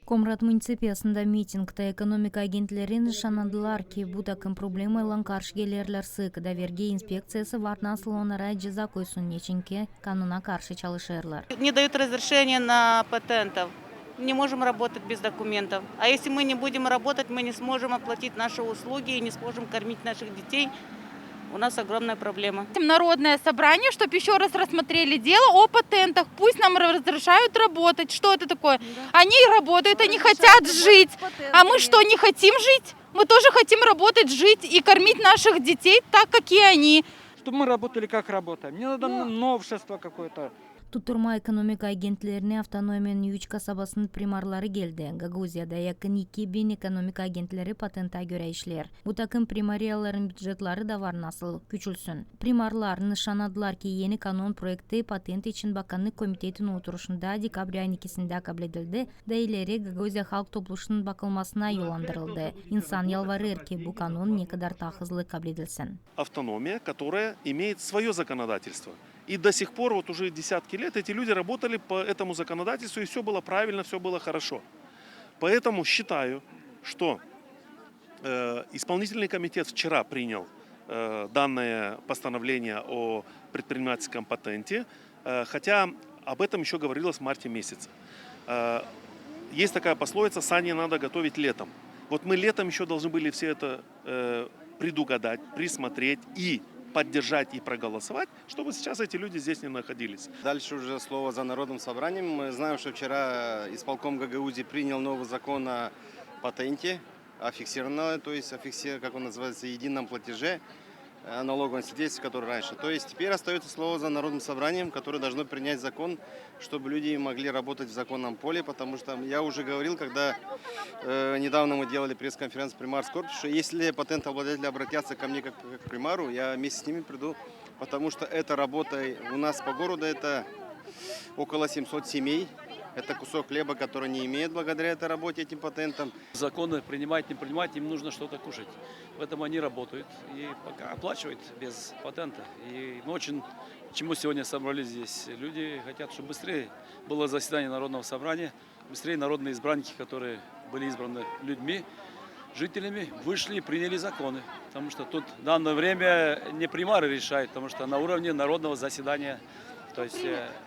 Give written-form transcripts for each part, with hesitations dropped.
Комрат муниципиясында митингда экономика агентлери нышанадылар ки бу такым проблемалан каршы келерлер сык да верги инспекциясы варна слонара жаза койсун нечинке кануна каршы чалышырлар. Не дают разрешения на патентов. Не можем работать без документов. А если мы не будем работать, мы не сможем оплатить наши услуги и не сможем кормить наших детей. У нас огромная проблема. Народное собрание, чтобы еще раз рассмотрели дело о патентах. Пусть нам разрешают работать. Что это такое? Да. Они работают, они хотят жить. А мы что, не хотим жить? Мы тоже хотим работать, жить и кормить наших детей так, как и они. Чтобы мы работали, как работаем. Мне надо новшество какое-то. Тутурма экономика агентлерine автономияның 3 касабасының примарлары келді. Гагаузияда якын 2000 экономика агентлері патентта көрө ишлер. Бу такым примарияларын бюджетлары да бар насыл күчүлсүн. Примарлар нышанадылар ки yeni канун проекти патент için Bakanlık Komiteti'nin oturuşunda dekabr ayının 2'sinde kabul edildi. Da ileri Gagauzия halk topluluğunun bakılmasına yollandırıldı. İnsan yalvarır ki bu kanun ne kadar daha hızlı kabul edilsin. Автономия, которая имеет свое законодательство. И до сих пор, вот уже десятки лет, эти люди работали по этому законодательству, и все было правильно, все было хорошо. Поэтому считаю, что исполнительный комитет вчера принял данное постановление о предпринимательском патенте, хотя об этом еще говорилось в марте месяце. Есть такая пословица: сани надо готовить летом. Вот мы летом еще должны были все это предугадать, присмотреть и поддержать и проголосовать, чтобы сейчас эти люди здесь не находились. Дальше уже слово за народным собранием. Мы знаем, что вчера исполком Гагаузии принял новый закон о патенте, о фиксированном, то есть как он называется, едином платеже, о налоговом свидетельстве, который раньше. То есть теперь остается слово за народным собранием, которое должно принять закон, чтобы люди могли работать в законном поле, потому что я уже говорил, когда недавно мы делали пресс-конференцию Примарс Корпус, что если патентообладатели обратятся ко мне как к примару, я вместе с ними приду, потому что эта работа у нас по городу, это около 700 семей. Это кусок хлеба, который не имеет благодаря этой работе, этим патентам. Законы принимать, не принимать, им нужно что-то кушать. Поэтому они работают и пока оплачивают без патента. И мы очень, чему сегодня собрались здесь, люди хотят, чтобы быстрее было заседание Народного собрания, быстрее народные избранники, которые были избраны людьми, жителями, вышли и приняли законы. Потому что тут в данное время не примары решают, потому что на уровне народного заседания. То есть,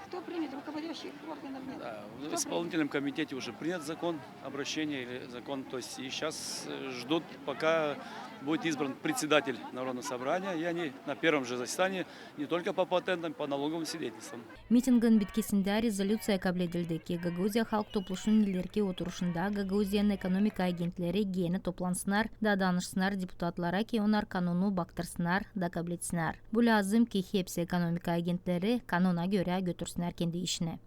кто принят? Руководящих органов нет. Да, в исполнительном комитете уже принят закон обращения или закон, то есть и сейчас ждут, пока будет избран председатель Народного собрания, и они на первом же заседании не только по патентам, по налоговым свидетельствам. Митингin bitkisinde резолюция kabul edildi ki Gagauzия halk topluluğunun ileriki oturuşunda Gagauzia'nın ekonomik agentleri yeni toplansınlar da danışsınlar deputatlara ki onlar kanunu baktırsınlar da kabul etsinler. Bu lazım ki hepsi ekonomik agentleri kanuna göre götürsünler kendi işine.